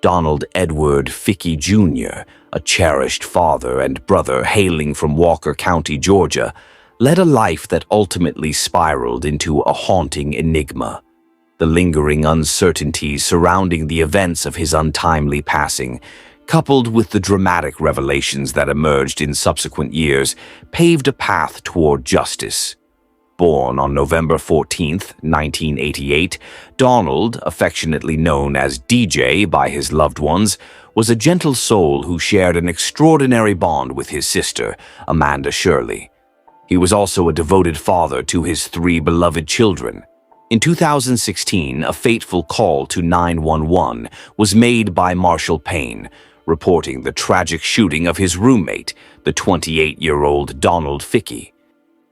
Donald Edward Fickey Jr., a cherished father and brother hailing from Walker County, Georgia, led a life that ultimately spiraled into a haunting enigma. The lingering uncertainties surrounding the events of his untimely passing, coupled with the dramatic revelations that emerged in subsequent years, paved a path toward justice. Born on November 14, 1988, Donald, affectionately known as DJ by his loved ones, was a gentle soul who shared an extraordinary bond with his sister, Amanda Shirley. He was also a devoted father to his 3 beloved children. In 2016, a fateful call to 911 was made by Marshall Payne, reporting the tragic shooting of his roommate, the 28-year-old Donald Fickey.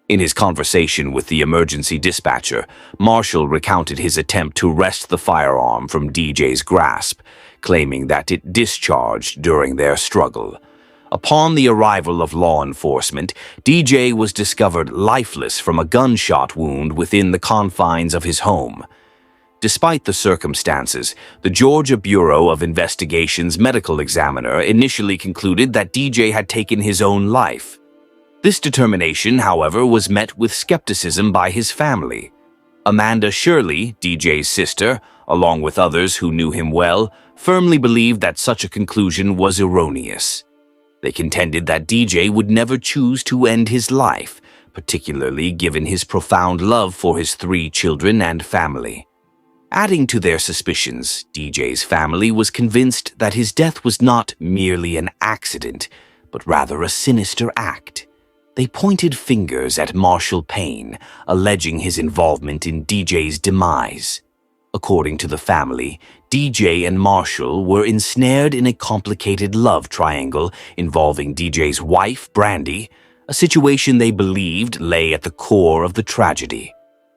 In his conversation with the emergency dispatcher, Marshall recounted his attempt to wrest the firearm from DJ's grasp, claiming that it discharged during their struggle. Upon the arrival of law enforcement, DJ was discovered lifeless from a gunshot wound within the confines of his home. Despite the circumstances, the Georgia Bureau of Investigation's medical examiner initially concluded that DJ had taken his own life. This determination, however, was met with skepticism by his family. Amanda Shirley, DJ's sister, along with others who knew him well, firmly believed that such a conclusion was erroneous. They contended that DJ would never choose to end his life, particularly given his profound love for his 3 children and family. Adding to their suspicions, DJ's family was convinced that his death was not merely an accident, but rather a sinister act. They pointed fingers at Marshall Payne, alleging his involvement in DJ's demise. According to the family, DJ and Marshall were ensnared in a complicated love triangle involving DJ's wife, Brandy, a situation they believed lay at the core of the tragedy.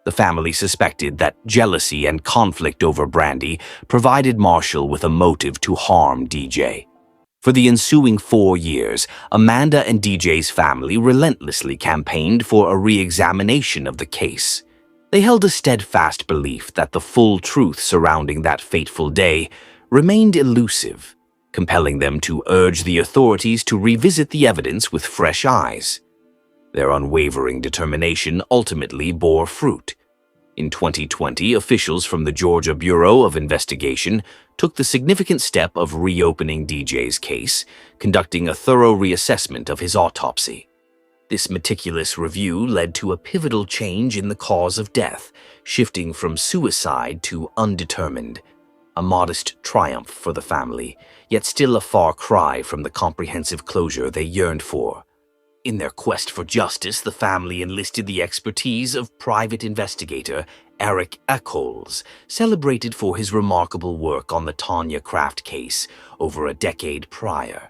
The family suspected that jealousy and conflict over Brandy provided Marshall with a motive to harm DJ. For the ensuing 4 years, Amanda and DJ's family relentlessly campaigned for a re-examination of the case. They held a steadfast belief that the full truth surrounding that fateful day remained elusive, compelling them to urge the authorities to revisit the evidence with fresh eyes. Their unwavering determination ultimately bore fruit. In 2020, officials from the Georgia Bureau of Investigation took the significant step of reopening DJ's case, conducting a thorough reassessment of his autopsy. This meticulous review led to a pivotal change in the cause of death, shifting from suicide to undetermined. A modest triumph for the family, yet still a far cry from the comprehensive closure they yearned for. In their quest for justice, the family enlisted the expertise of private investigator Eric Eccles, celebrated for his remarkable work on the Tanya Craft case over a decade prior.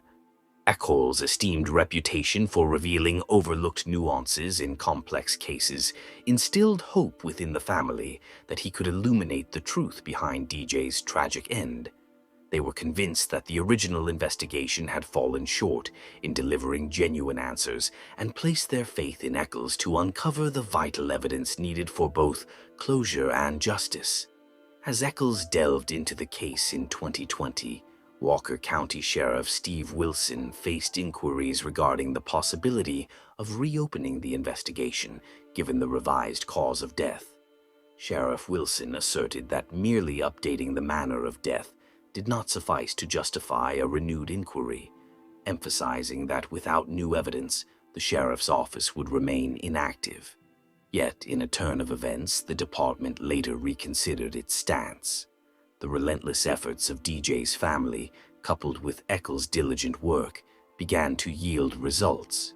Eccles' esteemed reputation for revealing overlooked nuances in complex cases instilled hope within the family that he could illuminate the truth behind DJ's tragic end. They were convinced that the original investigation had fallen short in delivering genuine answers and placed their faith in Eccles to uncover the vital evidence needed for both closure and justice. As Eccles delved into the case in 2020, Walker County Sheriff Steve Wilson faced inquiries regarding the possibility of reopening the investigation given the revised cause of death. Sheriff Wilson asserted that merely updating the manner of death did not suffice to justify a renewed inquiry, emphasizing that without new evidence, the sheriff's office would remain inactive. Yet, in a turn of events, the department later reconsidered its stance. The relentless efforts of DJ's family, coupled with Eccles' diligent work, began to yield results.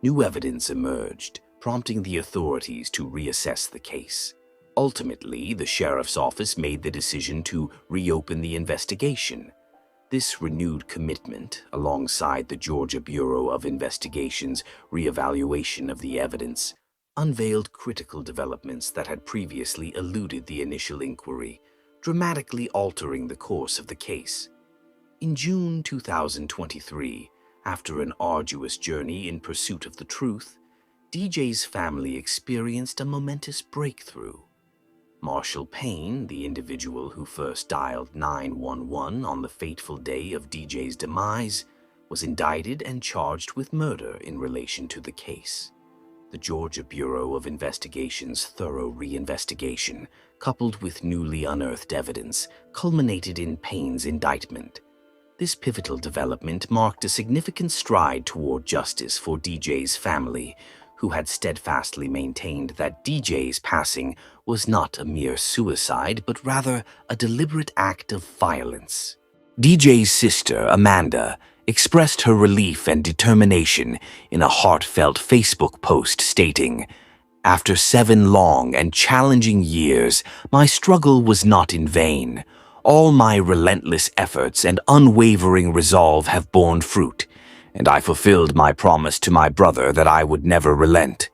New evidence emerged, prompting the authorities to reassess the case. Ultimately, the sheriff's office made the decision to reopen the investigation. This renewed commitment, alongside the Georgia Bureau of Investigation's reevaluation of the evidence, unveiled critical developments that had previously eluded the initial inquiry, dramatically altering the course of the case. In June 2023, after an arduous journey in pursuit of the truth, DJ's family experienced a momentous breakthrough. Marshall Payne, the individual who first dialed 911 on the fateful day of DJ's demise, was indicted and charged with murder in relation to the case. The Georgia Bureau of Investigation's thorough reinvestigation, coupled with newly unearthed evidence, culminated in Payne's indictment. This pivotal development marked a significant stride toward justice for DJ's family, who had steadfastly maintained that DJ's passing was not a mere suicide, but rather a deliberate act of violence. DJ's sister, Amanda, expressed her relief and determination in a heartfelt Facebook post stating, "After 7 long and challenging years, my struggle was not in vain. All my relentless efforts and unwavering resolve have borne fruit, and I fulfilled my promise to my brother that I would never relent."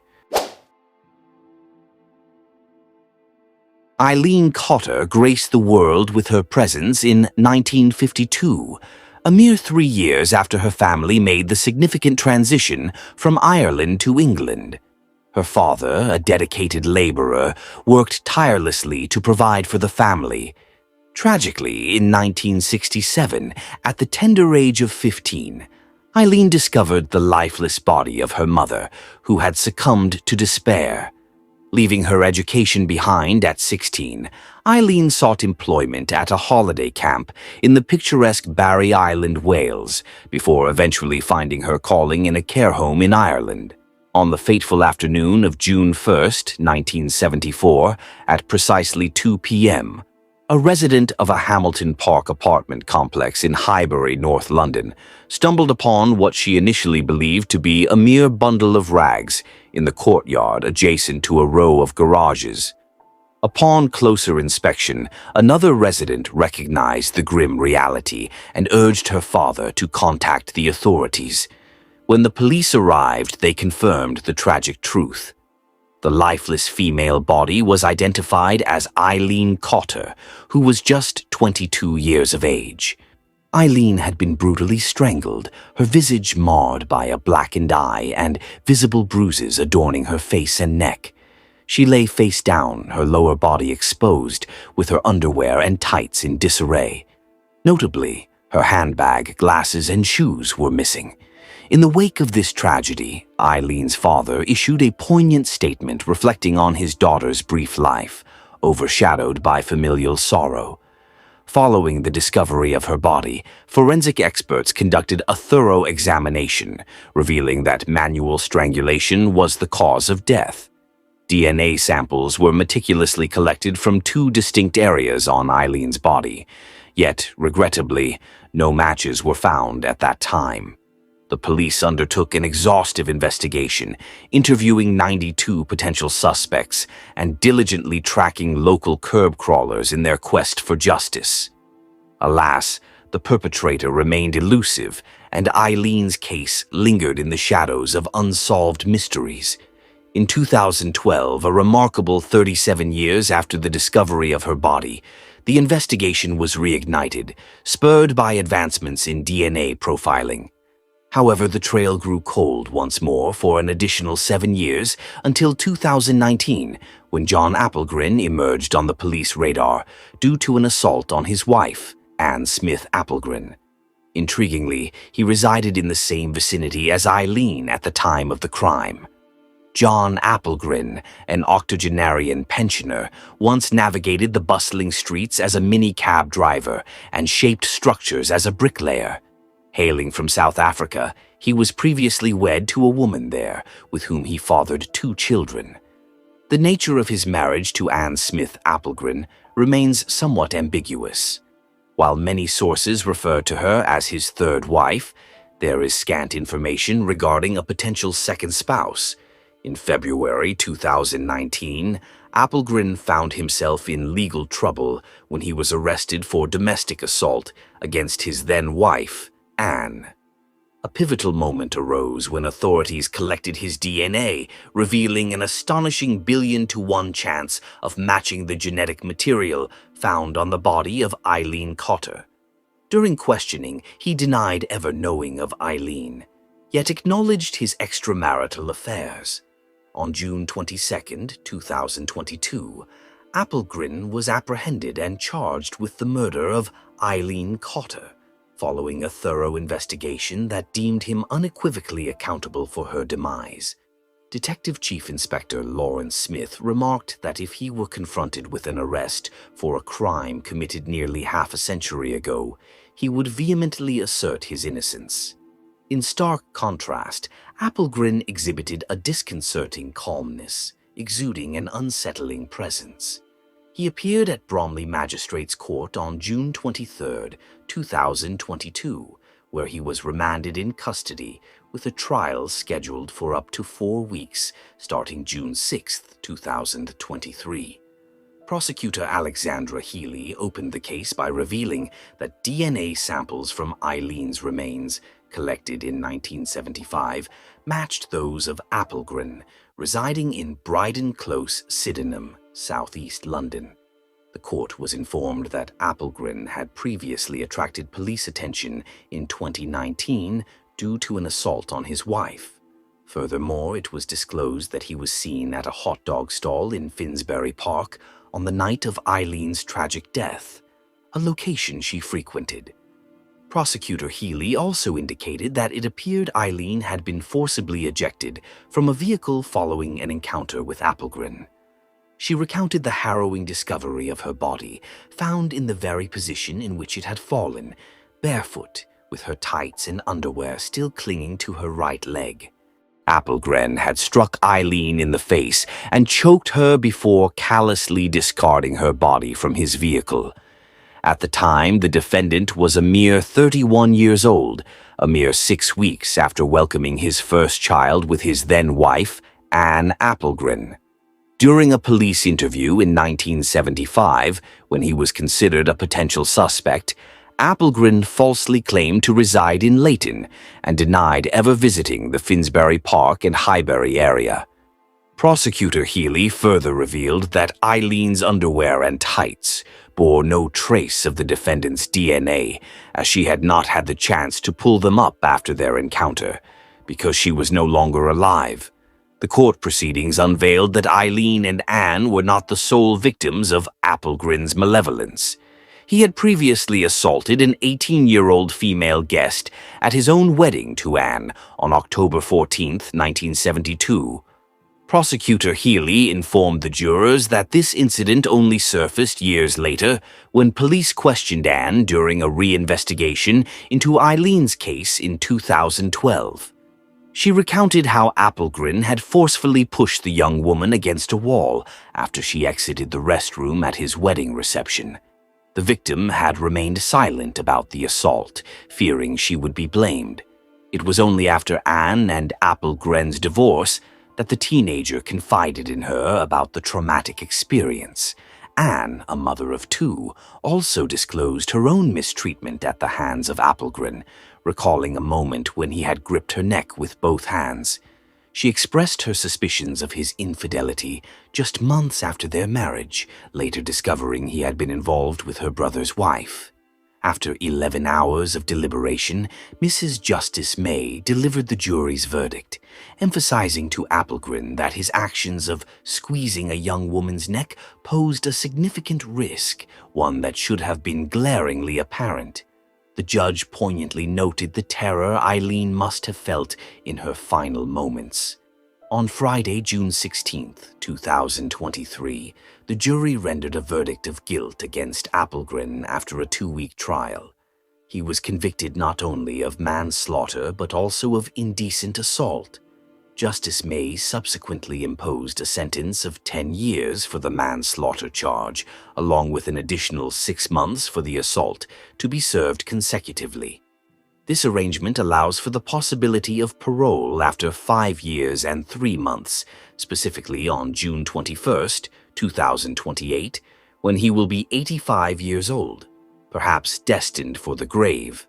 Eileen Cotter graced the world with her presence in 1952, a mere 3 years after her family made the significant transition from Ireland to England. Her father, a dedicated laborer, worked tirelessly to provide for the family. Tragically, in 1967, at the tender age of 15, Eileen discovered the lifeless body of her mother, who had succumbed to despair. Leaving her education behind at 16, Eileen sought employment at a holiday camp in the picturesque Barry Island, Wales, before eventually finding her calling in a care home in Ireland. On the fateful afternoon of June 1st, 1974, at precisely 2 p.m., a resident of a Hamilton Park apartment complex in Highbury, North London, stumbled upon what she initially believed to be a mere bundle of rags in the courtyard adjacent to a row of garages. Upon closer inspection, another resident recognized the grim reality and urged her father to contact the authorities. When the police arrived, they confirmed the tragic truth. The lifeless female body was identified as Eileen Cotter, who was just 22 years of age. Eileen had been brutally strangled, her visage marred by a blackened eye and visible bruises adorning her face and neck. She lay face down, her lower body exposed, with her underwear and tights in disarray. Notably, her handbag, glasses, and shoes were missing. In the wake of this tragedy, Eileen's father issued a poignant statement reflecting on his daughter's brief life, overshadowed by familial sorrow. Following the discovery of her body, forensic experts conducted a thorough examination, revealing that manual strangulation was the cause of death. DNA samples were meticulously collected from 2 distinct areas on Eileen's body, yet, regrettably, no matches were found at that time. The police undertook an exhaustive investigation, interviewing 92 potential suspects and diligently tracking local curb crawlers in their quest for justice. Alas, the perpetrator remained elusive, and Eileen's case lingered in the shadows of unsolved mysteries. In 2012, a remarkable 37 years after the discovery of her body, the investigation was reignited, spurred by advancements in DNA profiling. However, the trail grew cold once more for an additional 7 years until 2019, when John Applegren emerged on the police radar due to an assault on his wife, Anne Smith Applegren. Intriguingly, he resided in the same vicinity as Eileen at the time of the crime. John Applegren, an octogenarian pensioner, once navigated the bustling streets as a mini-cab driver and shaped structures as a bricklayer. Hailing from South Africa, he was previously wed to a woman there, with whom he fathered 2 children. The nature of his marriage to Anne Smith Applegren remains somewhat ambiguous. While many sources refer to her as his 3rd wife, there is scant information regarding a potential second spouse. In February 2019, Applegren found himself in legal trouble when he was arrested for domestic assault against his then-wife, Anne. A pivotal moment arose when authorities collected his DNA, revealing an astonishing 1,000,000,000 to 1 chance of matching the genetic material found on the body of Eileen Cotter. During questioning, he denied ever knowing of Eileen, yet acknowledged his extramarital affairs. On June 22, 2022, Appelgren was apprehended and charged with the murder of Eileen Cotter, following a thorough investigation that deemed him unequivocally accountable for her demise. Detective Chief Inspector Lawrence Smith remarked that if he were confronted with an arrest for a crime committed nearly half a century ago, he would vehemently assert his innocence. In stark contrast, Appelgren exhibited a disconcerting calmness, exuding an unsettling presence. He appeared at Bromley Magistrates Court on June 23, 2022, where he was remanded in custody with a trial scheduled for up to 4 weeks, starting June 6, 2023. Prosecutor Alexandra Healy opened the case by revealing that DNA samples from Eileen's remains, collected in 1975, matched those of Appelgren, residing in Bryden Close, Sydenham, southeast London. The court was informed that Appelgren had previously attracted police attention in 2019 due to an assault on his wife. Furthermore, it was disclosed that he was seen at a hot dog stall in Finsbury Park on the night of Eileen's tragic death, a location she frequented. Prosecutor Healy also indicated that it appeared Eileen had been forcibly ejected from a vehicle following an encounter with Appelgren. She recounted the harrowing discovery of her body, found in the very position in which it had fallen, barefoot, with her tights and underwear still clinging to her right leg. Appelgren had struck Eileen in the face and choked her before callously discarding her body from his vehicle. At the time, the defendant was a mere 31 years old, a mere 6 weeks after welcoming his first child with his then-wife, Anne Appelgren. During a police interview in 1975, when he was considered a potential suspect, Appelgren falsely claimed to reside in Leighton and denied ever visiting the Finsbury Park and Highbury area. Prosecutor Healy further revealed that Eileen's underwear and tights bore no trace of the defendant's DNA, as she had not had the chance to pull them up after their encounter, because she was no longer alive. The court proceedings unveiled that Eileen and Anne were not the sole victims of Appelgren's malevolence. He had previously assaulted an 18-year-old female guest at his own wedding to Anne on October 14, 1972. Prosecutor Healy informed the jurors that this incident only surfaced years later when police questioned Anne during a reinvestigation into Eileen's case in 2012. She recounted how Appelgren had forcefully pushed the young woman against a wall after she exited the restroom at his wedding reception. The victim had remained silent about the assault, fearing she would be blamed. It was only after Anne and Appelgren's divorce that the teenager confided in her about the traumatic experience. Anne, a mother of 2, also disclosed her own mistreatment at the hands of Appelgren, recalling a moment when he had gripped her neck with both hands. She expressed her suspicions of his infidelity just months after their marriage, later discovering he had been involved with her brother's wife. After 11 hours of deliberation, Mrs. Justice May delivered the jury's verdict, emphasizing to Appelgren that his actions of squeezing a young woman's neck posed a significant risk, one that should have been glaringly apparent. The judge poignantly noted the terror Eileen must have felt in her final moments. On Friday, June 16, 2023, the jury rendered a verdict of guilt against Appelgren after a 2-week trial. He was convicted not only of manslaughter but also of indecent assault. Justice May subsequently imposed a sentence of 10 years for the manslaughter charge, along with an additional 6 months for the assault, to be served consecutively. This arrangement allows for the possibility of parole after 5 years and 3 months, specifically on June 21, 2028, when he will be 85 years old, perhaps destined for the grave.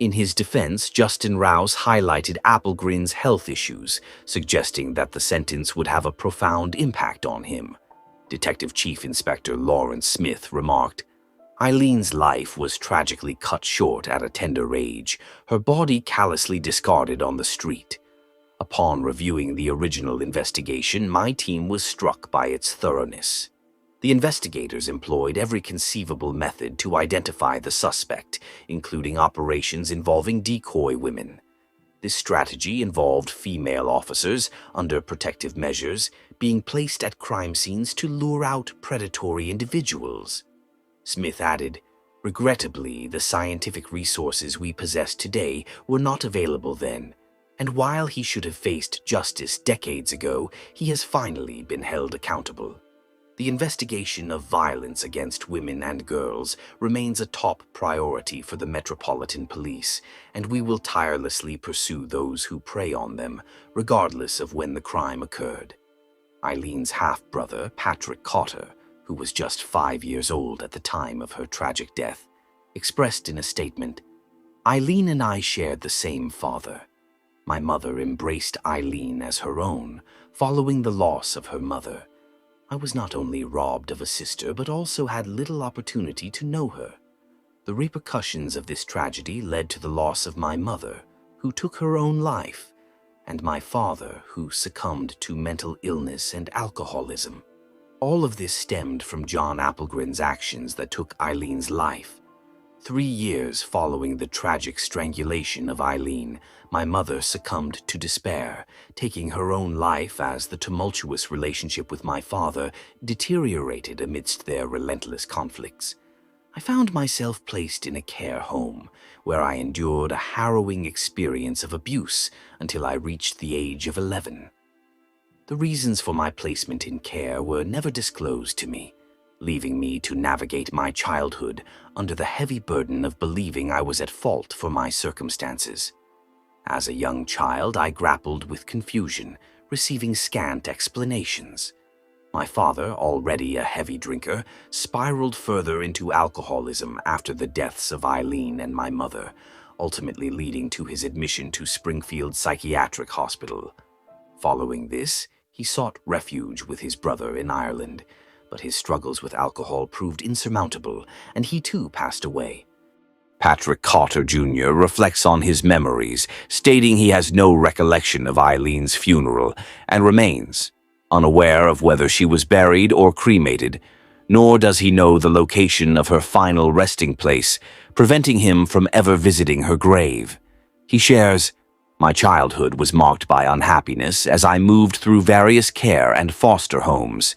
In his defense, Justin Rouse highlighted Appelgren's health issues, suggesting that the sentence would have a profound impact on him. Detective Chief Inspector Lawrence Smith remarked, Eileen's life was tragically cut short at a tender age, her body callously discarded on the street. Upon reviewing the original investigation, my team was struck by its thoroughness. The investigators employed every conceivable method to identify the suspect, including operations involving decoy women. This strategy involved female officers, under protective measures, being placed at crime scenes to lure out predatory individuals. Smith added, "Regrettably, the scientific resources we possess today were not available then, and while he should have faced justice decades ago, he has finally been held accountable." The investigation of violence against women and girls remains a top priority for the Metropolitan Police, and we will tirelessly pursue those who prey on them, regardless of when the crime occurred. Eileen's half-brother, Patrick Cotter, who was just 5 years old at the time of her tragic death, expressed in a statement, "Eileen and I shared the same father. My mother embraced Eileen as her own, following the loss of her mother. I was not only robbed of a sister, but also had little opportunity to know her. The repercussions of this tragedy led to the loss of my mother, who took her own life, and my father, who succumbed to mental illness and alcoholism. All of this stemmed from John Applegren's actions that took Eileen's life. 3 years following the tragic strangulation of Eileen, my mother succumbed to despair, taking her own life as the tumultuous relationship with my father deteriorated amidst their relentless conflicts. I found myself placed in a care home, where I endured a harrowing experience of abuse until I reached the age of 11. The reasons for my placement in care were never disclosed to me, leaving me to navigate my childhood under the heavy burden of believing I was at fault for my circumstances. As a young child, I grappled with confusion, receiving scant explanations. My father, already a heavy drinker, spiraled further into alcoholism after the deaths of Eileen and my mother, ultimately leading to his admission to Springfield Psychiatric Hospital. Following this, he sought refuge with his brother in Ireland, but his struggles with alcohol proved insurmountable, and he too passed away. Patrick Cotter Jr. reflects on his memories, stating he has no recollection of Eileen's funeral and remains unaware of whether she was buried or cremated, nor does he know the location of her final resting place, preventing him from ever visiting her grave. He shares, "My childhood was marked by unhappiness as I moved through various care and foster homes.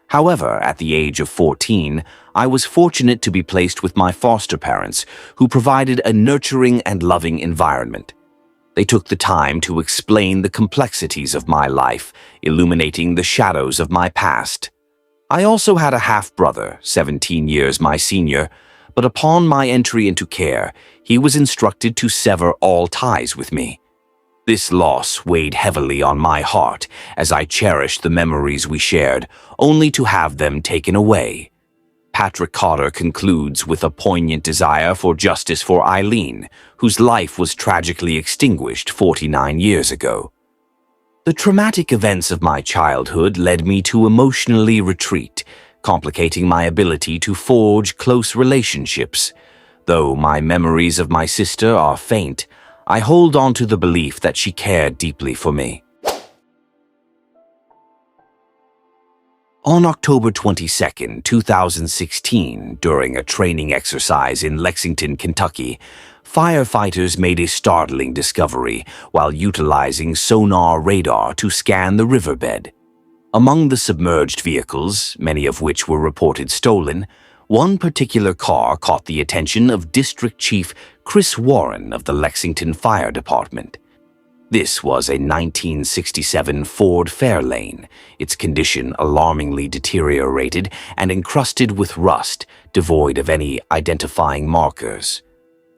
However, at the age of 14, I was fortunate to be placed with my foster parents, who provided a nurturing and loving environment. They took the time to explain the complexities of my life, illuminating the shadows of my past. I also had a half-brother, 17 years my senior, but upon my entry into care, he was instructed to sever all ties with me. This loss weighed heavily on my heart as I cherished the memories we shared, only to have them taken away." Patrick Cotter concludes with a poignant desire for justice for Eileen, whose life was tragically extinguished 49 years ago. "The traumatic events of my childhood led me to emotionally retreat, complicating my ability to forge close relationships. Though my memories of my sister are faint, I hold on to the belief that she cared deeply for me." On October 22, 2016, during a training exercise in Lexington, Kentucky, firefighters made a startling discovery while utilizing sonar radar to scan the riverbed. Among the submerged vehicles, many of which were reported stolen, one particular car caught the attention of District Chief Chris Warren of the Lexington Fire Department. This was a 1967 Ford Fairlane, its condition alarmingly deteriorated and encrusted with rust, devoid of any identifying markers.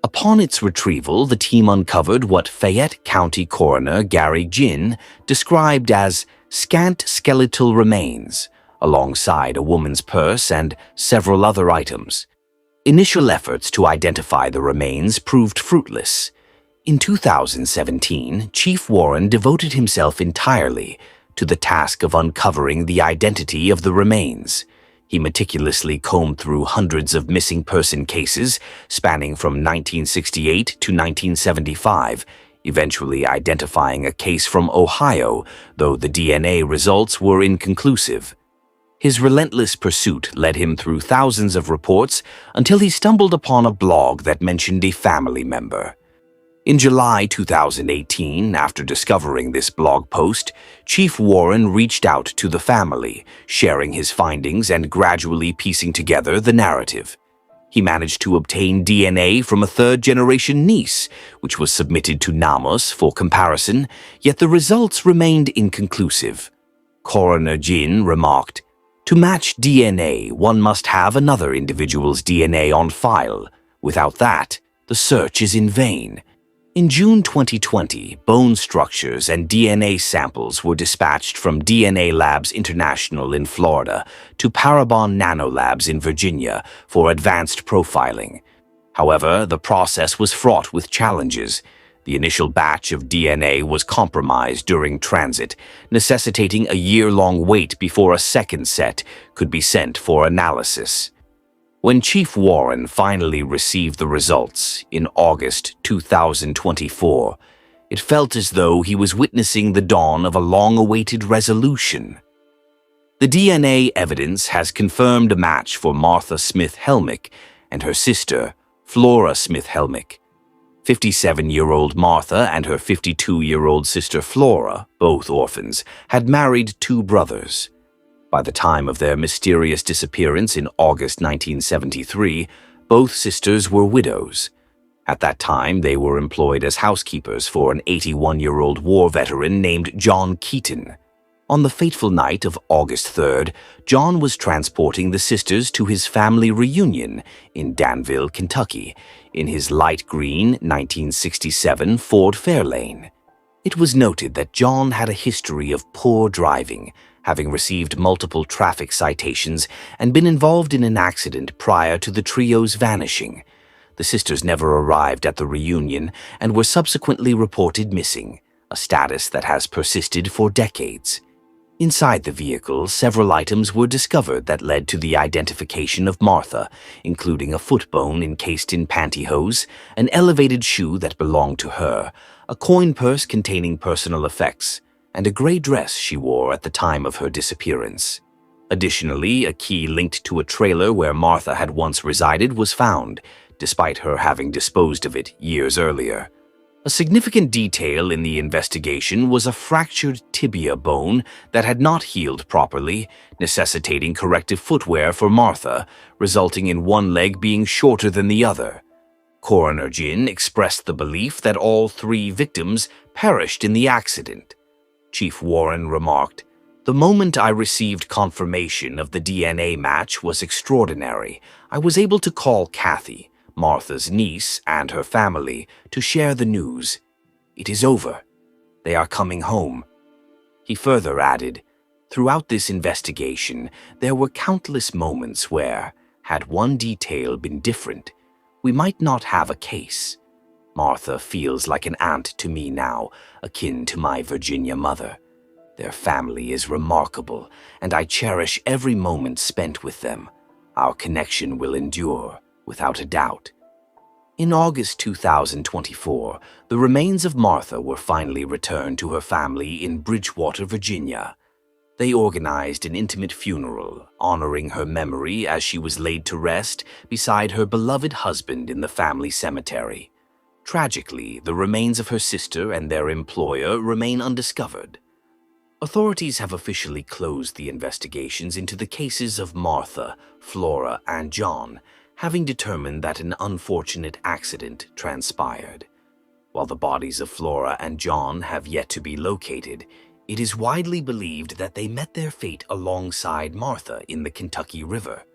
Upon its retrieval, the team uncovered what Fayette County Coroner Gary Ginn described as scant skeletal remains, alongside a woman's purse and several other items. Initial efforts to identify the remains proved fruitless. In 2017, Chief Warren devoted himself entirely to the task of uncovering the identity of the remains. He meticulously combed through hundreds of missing person cases spanning from 1968 to 1975, eventually identifying a case from Ohio, though the DNA results were inconclusive. His relentless pursuit led him through thousands of reports until he stumbled upon a blog that mentioned a family member. In July 2018, after discovering this blog post, Chief Warren reached out to the family, sharing his findings and gradually piecing together the narrative. He managed to obtain DNA from a third-generation niece, which was submitted to NAMUS for comparison, yet the results remained inconclusive. Coroner Jin remarked, "To match DNA, one must have another individual's DNA on file. Without that, the search is in vain." In June 2020, bone structures and DNA samples were dispatched from DNA Labs International in Florida to Parabon Nanolabs in Virginia for advanced profiling. However, the process was fraught with challenges. The initial batch of DNA was compromised during transit, necessitating a year-long wait before a second set could be sent for analysis. When Chief Warren finally received the results in August 2024, it felt as though he was witnessing the dawn of a long-awaited resolution. The DNA evidence has confirmed a match for Martha Smith-Helmick and her sister, Flora Smith-Helmick. 57-year-old Martha and her 52-year-old sister Flora, both orphans, had married two brothers. By the time of their mysterious disappearance in August 1973, both sisters were widows. At that time, they were employed as housekeepers for an 81-year-old war veteran named John Keaton. On the fateful night of August 3rd, John was transporting the sisters to his family reunion in Danville, Kentucky, in his light green 1967 Ford Fairlane. It was noted that John had a history of poor driving, having received multiple traffic citations and been involved in an accident prior to the trio's vanishing. The sisters never arrived at the reunion and were subsequently reported missing, a status that has persisted for decades. Inside the vehicle, several items were discovered that led to the identification of Martha, including a foot bone encased in pantyhose, an elevated shoe that belonged to her, a coin purse containing personal effects, and a gray dress she wore at the time of her disappearance. Additionally, a key linked to a trailer where Martha had once resided was found, despite her having disposed of it years earlier. A significant detail in the investigation was a fractured tibia bone that had not healed properly, necessitating corrective footwear for Martha, resulting in one leg being shorter than the other. Coroner Jin expressed the belief that all three victims perished in the accident. Chief Warren remarked, "The moment I received confirmation of the DNA match was extraordinary. I was able to call Kathy, Martha's niece, and her family to share the news. It is over. They are coming home." He further added, "Throughout this investigation, there were countless moments where, had one detail been different, we might not have a case. Martha feels like an aunt to me now, akin to my Virginia mother. Their family is remarkable, and I cherish every moment spent with them. Our connection will endure, without a doubt." In August 2024, the remains of Martha were finally returned to her family in Bridgewater, Virginia. They organized an intimate funeral, honoring her memory as she was laid to rest beside her beloved husband in the family cemetery. Tragically, the remains of her sister and their employer remain undiscovered. Authorities have officially closed the investigations into the cases of Martha, Flora, and John, having determined that an unfortunate accident transpired. While the bodies of Flora and John have yet to be located, it is widely believed that they met their fate alongside Martha in the Kentucky River.